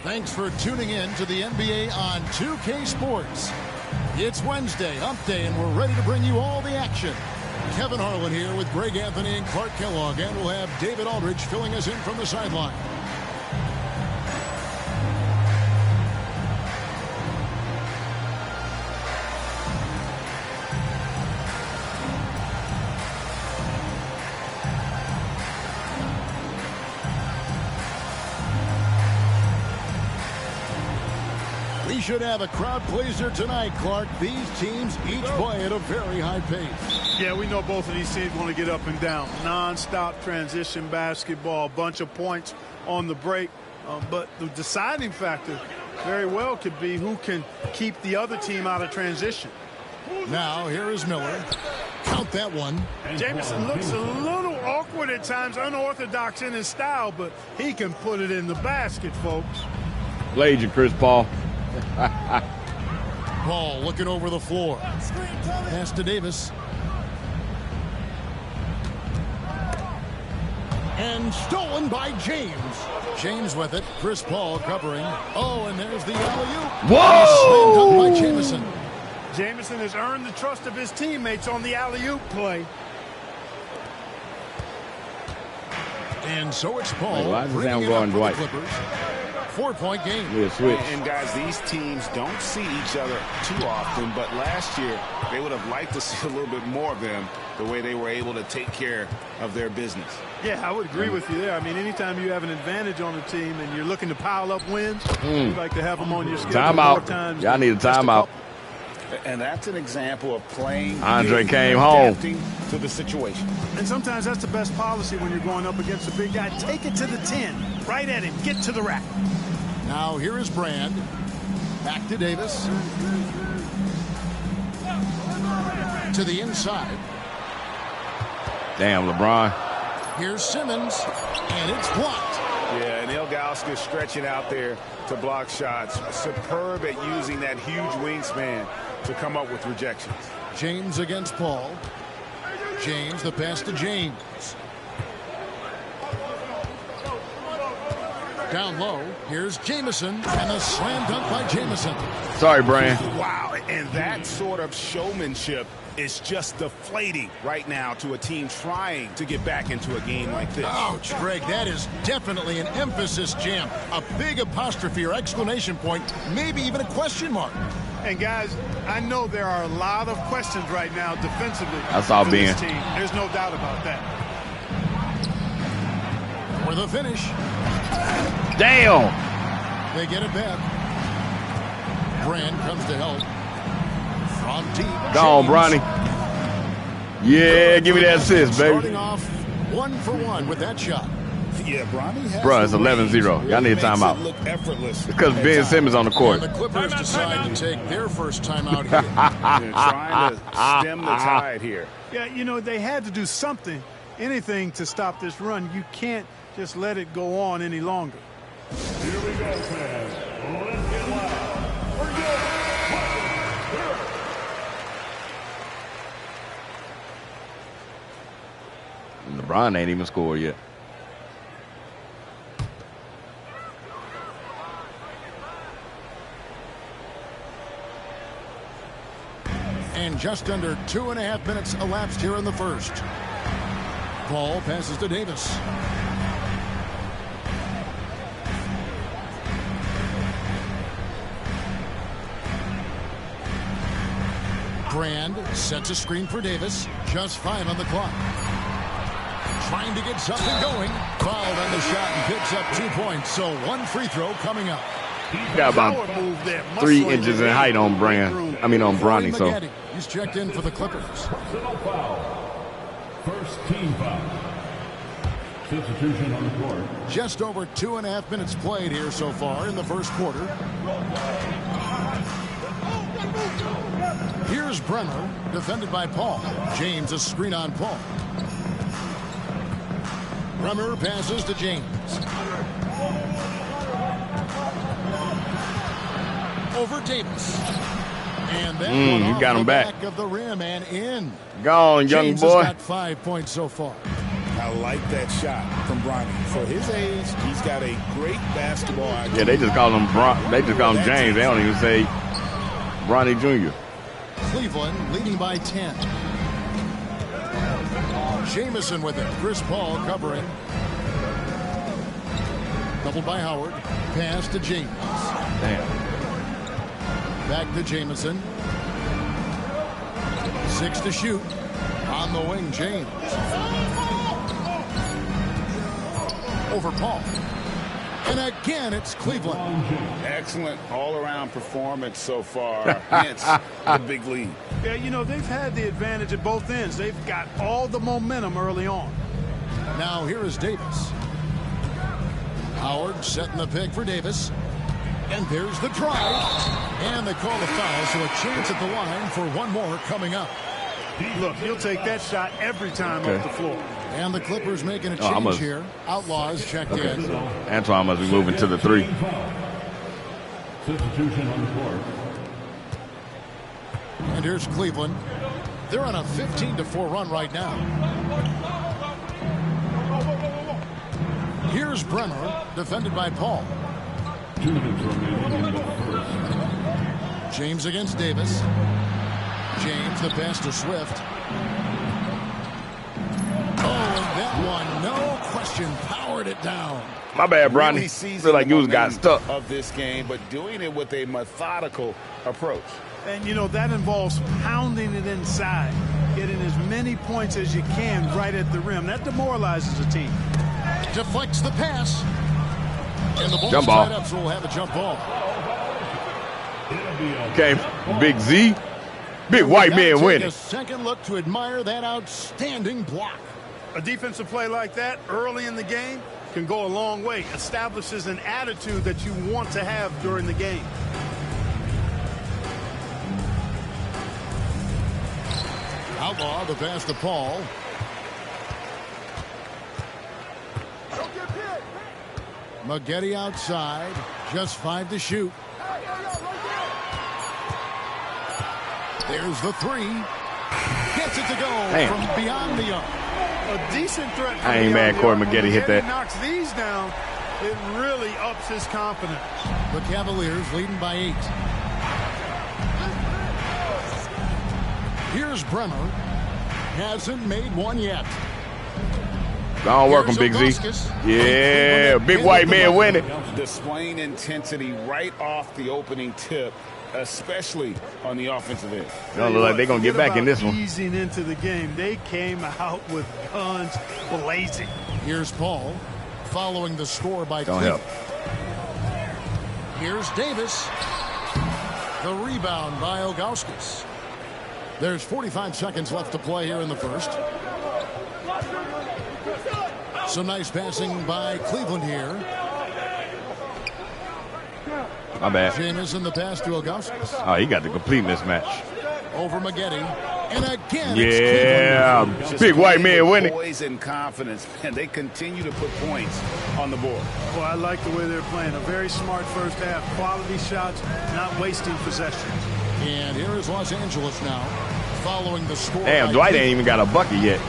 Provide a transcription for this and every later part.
Thanks for tuning in to the NBA on 2K Sports. It's Wednesday, Hump Day, and we're ready to bring you all the action. Kevin Harlan here with Greg Anthony and Clark Kellogg, and we'll have David Aldridge filling us in from the sideline. We should have a crowd pleaser tonight, Clark. These teams each play at a very high pace. Yeah, we know both of these teams want to get up and down. Non-stop transition basketball, a bunch of points on the break. But the deciding factor very well could be who can keep the other team out of transition. Now, here is Miller. Count that one. Jamison looks a little awkward at times, unorthodox in his style, but he can put it in the basket, folks. Played you, Chris Paul. Paul looking over the floor. Pass to Davis. And stolen by James. James with it. Chris Paul covering. Oh, and there's the alley-oop. Whoa! Slam dunk by Jamison. Jamison has earned the trust of his teammates on the alley-oop play. And so it's Paul. Why is this bringing it going up for the Dwight? Clippers. 4-point game. We'll switch. And guys, these teams don't see each other too often, but last year they would have liked to see a little bit more of them, the way they were able to take care of their business. Yeah, I would agree with you there. I mean, anytime you have an advantage on the team and you're looking to pile up wins, you'd like to have them on your schedule more times. Y'all need a timeout. And that's an example of playing. Andre came home. Adapting to the situation. And sometimes that's the best policy when you're going up against a big guy. Take it to the 10. Right at him. Get to the rack. Now here is Brand. Back to Davis. To the inside. Damn, LeBron. Here's Simmons. And it's blocked. Yeah, and Ilgauskas stretching out there to block shots. Superb at using that huge wingspan to come up with rejections. James against Paul. James, the pass to James. Down low, here's Jamison, and a slam dunk by Jamison. Sorry, Brian. Wow, and that sort of showmanship is just deflating right now to a team trying to get back into a game like this. Ouch, Greg, that is definitely an emphasis jam. A big apostrophe or exclamation point, maybe even a question mark. And guys, I know there are a lot of questions right now defensively. That's all being. There's no doubt about that. For the finish. Damn. They get it back. Brand comes to help. From deep. Go on, Bronny. Yeah, give me that assist, baby. Starting off 1-for-1 with that shot. Yeah, Bronny has Bruh, it's 11-0. Y'all need a timeout. Look effortless. Because Ben Simmons on the court. And the Clippers decide to take their first timeout here. Trying to stem the tide here. Yeah, you know, they had to do something, anything to stop this run. You can't just let it go on any longer. Here we go, fans. Let's get loud. We're good. LeBron ain't even scored yet. And just under 2.5 minutes elapsed here in the first. Paul passes to Davis. Brand sets a screen for Davis. Just 5 on the clock. Trying to get something going. Fouled on the shot and picks up 2 points. So 1 free throw coming up. Got about 3 inches in height on Brand. I mean on Bronny. So he's checked in for the Clippers. Personal foul. First team foul. Substitution on the court. Just over 2.5 minutes played here so far in the first quarter. Here's Brenner, defended by Paul. James a screen on Paul. Bremer passes to James. Over Davis. And that one you off got him the back of the rim and in. Gone, young James boy. has got 5 points so far. Now like that shot from Bronny. For his age, he's got a great basketball IQ. Yeah, they just call him James. They don't even say Bronny Jr. Cleveland leading by 10. Jamison with it. Chris Paul covering. Doubled by Howard. Pass to James. Damn. Back to Jamison. 6 to shoot. On the wing, James. Over Paul. And again, it's Cleveland. Excellent all-around performance so far. Hence the big lead. Yeah, you know, they've had the advantage at both ends. They've got all the momentum early on. Now here is Davis. Howard setting the pick for Davis. And there's the drive. And they call the foul, so a chance at the line for one more coming up. Look, he'll take that shot every time off the floor. And the Clippers making a change here. Outlaws checked in. Antoine must be moving to the 3. Substitution on the court. And here's Cleveland. They're on a 15-4 run right now. Here's Bremer, defended by Paul. 2 minutes remaining in the first. James against Davis. James, the pass to Swift. Oh, and that one, no question, powered it down. My bad, Bronny. Really Feel like you got stuck. Of this game, but doing it with a methodical approach. And, you know, that involves pounding it inside, getting as many points as you can right at the rim. That demoralizes a team. Deflects the pass. And the ball's Jump ball. tied up, so we'll have a jump ball. Okay, Big Z. Big white man winning. A second look to admire that outstanding block. A defensive play like that early in the game can go a long way. Establishes an attitude that you want to have during the game. Outlaw, the pass to Paul. Maggette outside. Just 5 to shoot. There's the 3. Gets it to go from beyond the arc. A decent threat. I ain't mad Corey Maggette hit that. Knocks these down. It really ups his confidence. The Cavaliers leading by 8. Here's Bremer. Hasn't made one yet. Don't work on Big Z. Yeah, big white man winning. Displaying intensity right off the opening tip, especially on the offensive end. Don't look like they're going to get back in this one. Easing into the game. They came out with guns blazing. Here's Paul following the score by Don't Cleveland. help. Here's Davis. The rebound by Ilgauskas. There's 45 seconds left to play here in the first. Some nice passing by Cleveland here. My bad. Jamison the pass to Ilgauskas. Oh, he got the complete mismatch. Over Maggette. And again, Yeah, big white man winning. Poise and confidence, and they continue to put points on the board. Well, I like the way they're playing. A very smart first half. Quality shots, not wasting possession. And here is Los Angeles now, following the score. Damn, Dwight ain't even got a bucket yet.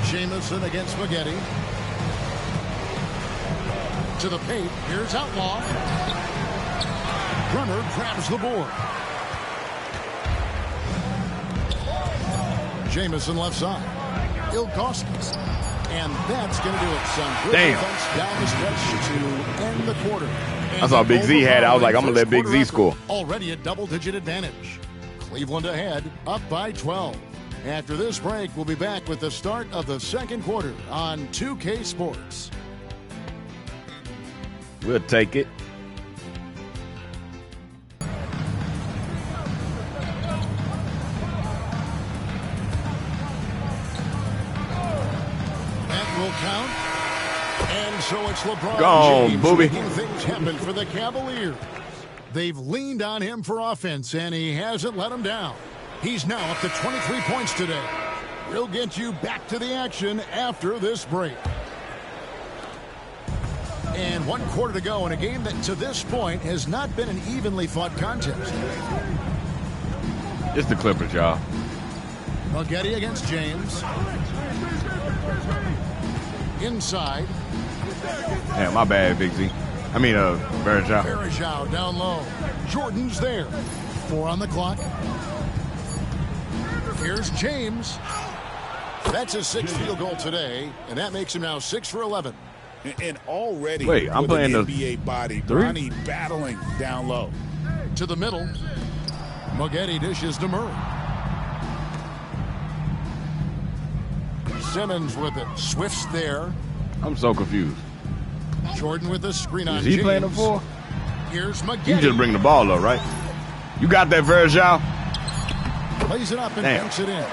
Jamison against Maggette. To the paint. Here's Outlaw. Runner grabs the board. Jamison left side. Ilgauskas. And that's going to do it, son. Good defense down the stretch to end the quarter. I saw Big Z had it. I was like, I'm going to let Big Z score. Already a double-digit advantage. Cleveland ahead, up by 12. After this break, we'll be back with the start of the second quarter on 2K Sports. We'll take it. That will count. And so it's LeBron Gone, James booby. making things happen for the Cavaliers. They've leaned on him for offense, and he hasn't let them down. He's now up to 23 points today. We'll get you back to the action after this break. And 1 quarter to go in a game that to this point has not been an evenly fought contest. It's the Clippers, y'all. Maggette against James. Inside. Yeah, my bad, Big Z. I mean, Verjao. Verjao down low. Jordan's there. 4 on the clock. Here's James. That's his 6th field goal today, and that makes him now 6 for 11. And already, wait, I'm playing the NBA body. 3? Bronny battling down low. To the middle. Maggette dishes to Murray. Simmons with it. Swift's there. I'm so confused. Jordan with the screen on Is he James. playing the 4? Here's Maggette. You just bring the ball up, right? You got that, Verjao? Plays it up and Damn. banks it in.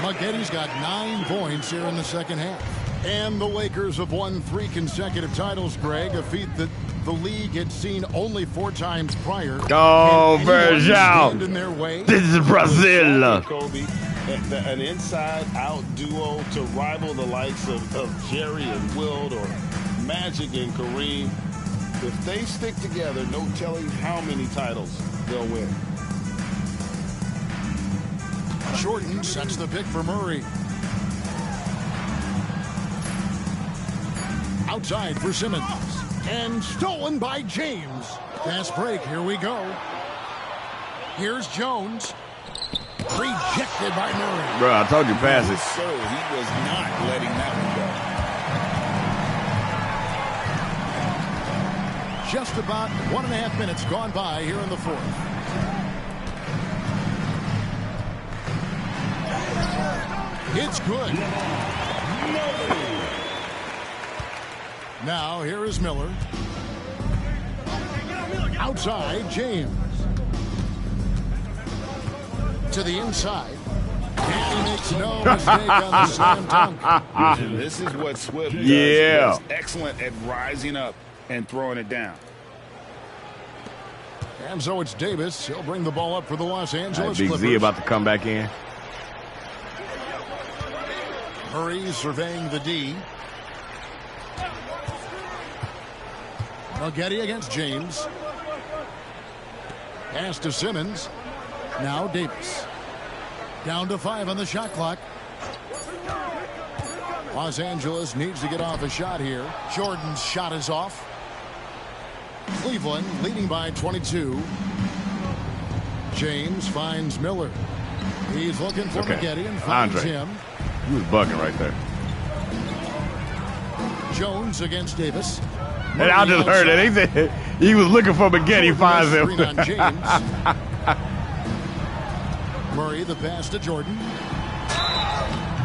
Maggette's got 9 points here in the second half. And the Lakers have won 3 consecutive titles, Greg, a feat that the league had seen only 4 times prior. Go, Can anyone Verjao. stand in their way? This is Brazil. Kobe, an inside-out duo to rival the likes of Jerry and Wilt or Magic and Kareem. If they stick together, no telling how many titles they'll win. Jordan sets the pick for Murray. Outside for Simmons. And stolen by James. Fast break. Here we go. Here's Jones. Rejected by Murray. Bro, I told you, pass it. So he was not letting that one go. Just about 1.5 minutes gone by here in the 4th. It's good. Now here is Miller. Outside, James. To the inside. And he makes no mistake on the slam dunk. And this is what Swift does. Yeah. He's excellent at rising up and throwing it down. And so it's Davis. He'll bring the ball up for the Los Angeles Big Clippers. Z about to come back in. Murray surveying the D. Maggette against James. Pass to Simmons. Now Davis. Down to 5 on the shot clock. Los Angeles needs to get off a shot here. Jordan's shot is off. Cleveland leading by 22. James finds Miller. He's looking for Maggette and finds him. He was bugging right there. Jones against Davis. And I just heard it. He said he was looking for Maggette. He finds him. Screen on James. Murray, the pass to Jordan.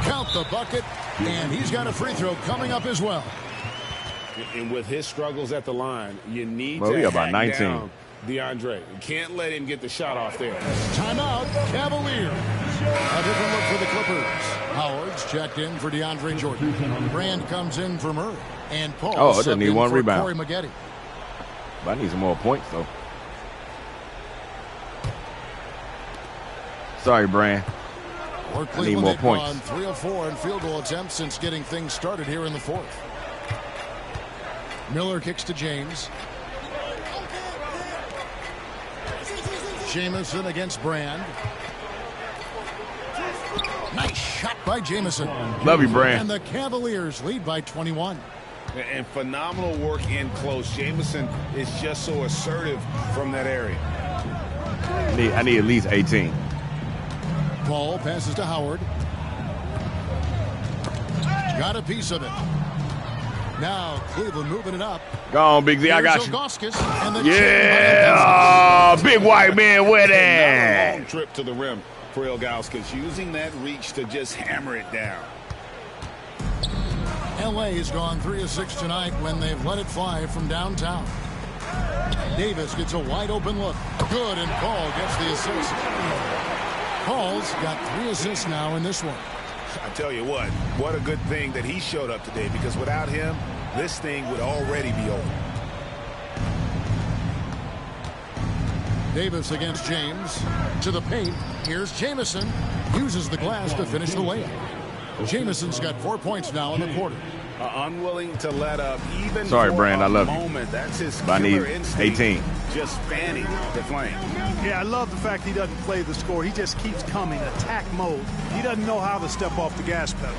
Count the bucket, and he's got a free throw coming up as well. And with his struggles at the line, you need Well, we to about hack 19. down DeAndre. You can't let him get the shot off there. Timeout, Cavaliers. A different look for the Clippers. Howard's checked in for DeAndre Jordan. Brand comes in for Murray. And Paul Oh, it doesn't need one for rebound. Corey Maggette. But I need some more points, though. Sorry, Brand. Or I need Cleveland, more they've points. gone 3 of 4 in field goal attempts since getting things started here in the 4th. Miller kicks to James. Jamison against Brand. Nice shot by Jamison. Love you, Brand. And the Cavaliers lead by 21. And phenomenal work in close. Jamison is just so assertive from that area. I need at least 18. Ball passes to Howard. Got a piece of it. Now Cleveland moving it up. Go on, Big Z. I got you. Ilgauskas, and the Yeah. Oh, big white man with Not a it. long trip to the rim for Ilgauskas, using that reach to just hammer it down. LA has gone 3 of 6 tonight when they've let it fly from downtown. Davis gets a wide open look. Good, and Paul gets the assist. Paul's got 3 assists now in this one. I tell you what a good thing that he showed up today, because without him, this thing would already be over. Davis against James. To the paint. Here's Jamison. Uses the glass to finish the layup. Jamison's got 4 points now in the quarter. Unwilling to let up even Sorry, for Brand, a I love you. moment. That's his But I need killer instinct. 18. Just fanning the flame. Yeah, I love the fact he doesn't play the score. He just keeps coming, attack mode. He doesn't know how to step off the gas pedal.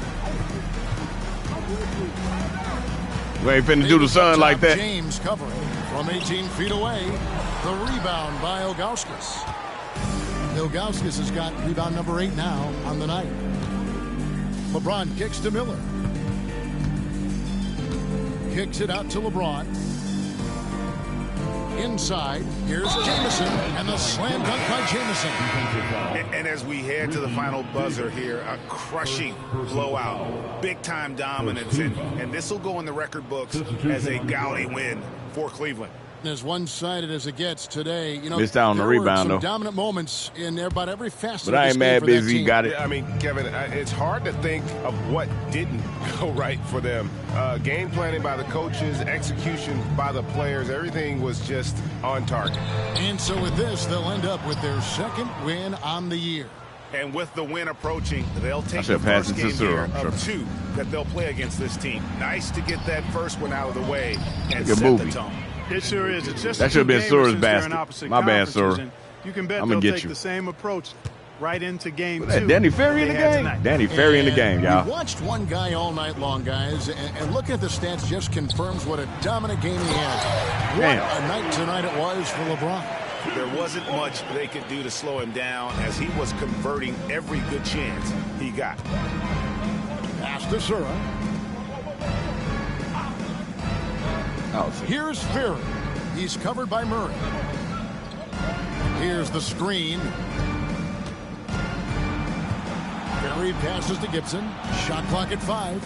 We ain't finna do the sun like that. James covering from 18 feet away. The rebound by Ilgauskas. Ilgauskas has got rebound number 8 now on the night. LeBron kicks to Miller. Kicks it out to LeBron. Inside, here's Jamison, and the slam dunk by Jamison. And as we head to the final buzzer here, a crushing blowout, big-time dominance, and this will go in the record books as a gaudy win for Cleveland. As one-sided as it gets today, you know, missed out on the rebound, were some though. dominant moments in about every facet. But I ain't mad, Big Z got it. Yeah, I mean, Kevin, it's hard to think of what didn't go right for them. Game planning by the coaches, execution by the players, everything was just on target. And so with this, they'll end up with their second win on the year. And with the win approaching, they'll take the should pass first it to game here Sura. of 2 that they'll play against this team. Nice to get that first one out of the way and Good set movie. the tone. It sure is. It's just That should have been Sura's basket. basket. My bad, Sura. You can bet I'ma they'll get take you. the same approach right into game That 2. Danny Ferry in the they had game? tonight. Danny Ferry in the game, And y'all. We watched one guy all night long, guys, and looking at the stats just confirms what a dominant game he had. What Damn. a night tonight it was for LeBron. There wasn't much they could do to slow him down as he was converting every good chance he got. Pass to Sura. Here's Ferry. He's covered by Murray. Here's the screen. Ferry passes to Gibson. Shot clock at 5.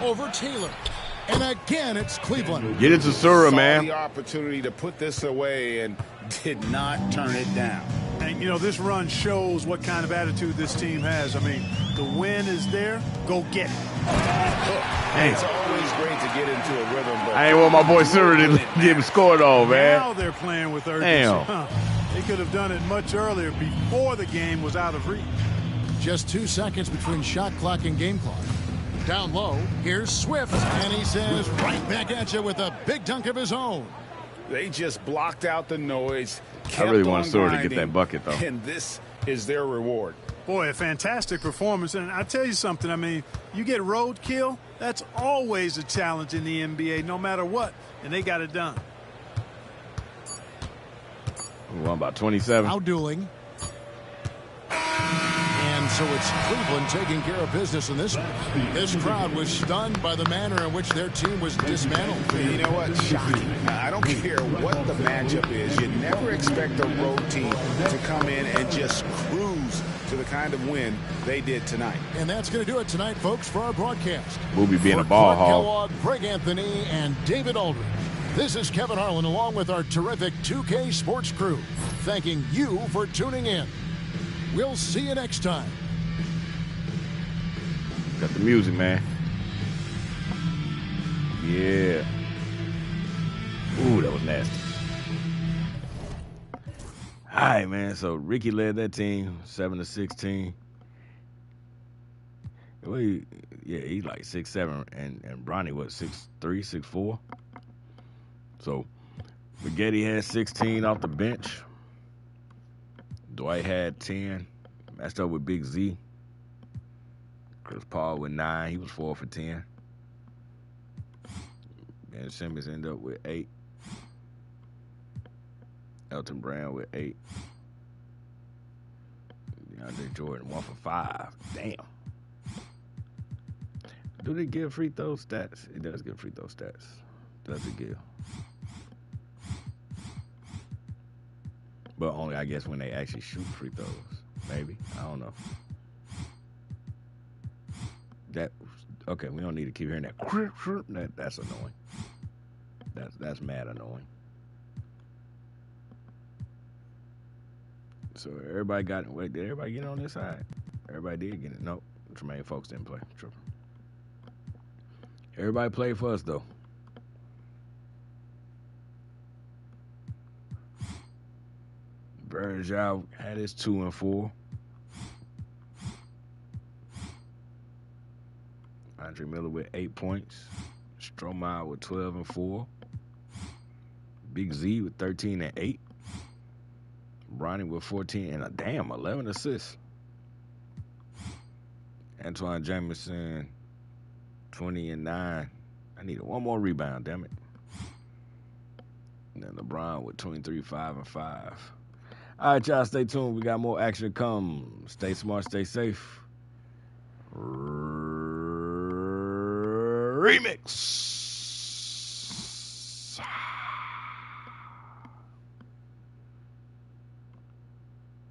Over Taylor. And again, it's Cleveland. Get it to Sura, Saw man. the opportunity to put this away and did not turn it down. And, you know, this run shows what kind of attitude this team has. I mean, the win is there. Go get it. It's always great to get into a rhythm, but I ain't want my boy Sura to get him scored on, man. Now they're playing with urgency. Damn. Huh. They could have done it much earlier before the game was out of reach. Just 2 seconds between shot clock and game clock. Down low, here's Swift, and he says right back at you with a big dunk of his own. they just blocked out the noise. I really want on Sura to get grinding, that bucket, though. And this is their reward. Boy, a fantastic performance. And I tell you something, I mean, you get roadkill, that's always a challenge in the NBA, no matter what. And they got it done. We won about 27. Outdueling. And so it's Cleveland taking care of business in this one. This crowd was stunned by the manner in which their team was dismantled. You know what? Shocking. I don't care what the matchup is. You never expect a road team to come in and just cruise to the kind of win they did tonight. And that's going to do it tonight, folks, for our broadcast. Booby being For a ball Clark hog. Kellogg, Greg Anthony, and David Aldridge. This is Kevin Harlan along with our terrific 2K Sports crew, thanking you for tuning in. We'll see you next time. Got the music, man. Yeah. Ooh, that was nasty. All right, man. So Ricky led that team 7-16. Well, he's like 6'7", and Bronny what 6'3", 6'4". So Spaghetti had 16 off the bench. Dwight had 10. Matched up with Big Z. Chris Paul with 9. He was 4 for 10. Ben Simmons ended up with 8. Elton Brand with 8. DeAndre Jordan 1 for 5. Damn. Do they give free throw stats? It does give free throw stats. Does it give? But only, I guess, when they actually shoot free throws. Maybe. I don't know. Okay, we don't need to keep hearing that. That's annoying. That's mad annoying. So everybody got, wait, did everybody get on this side? Everybody did get it. Nope. Tremaine folks didn't play. Triple. Everybody played for us, though. Bergeau had his 2 and 4. Andre Miller with 8 points. Stromae with 12 and 4. Big Z with 13 and 8. Bronny with 14 and 11 assists. Antoine Jameson, 20 and 9. I needed one more rebound, damn it. And then LeBron with 23, 5 and 5. All right, y'all, stay tuned. We got more action to come. Stay smart, stay safe. Remix.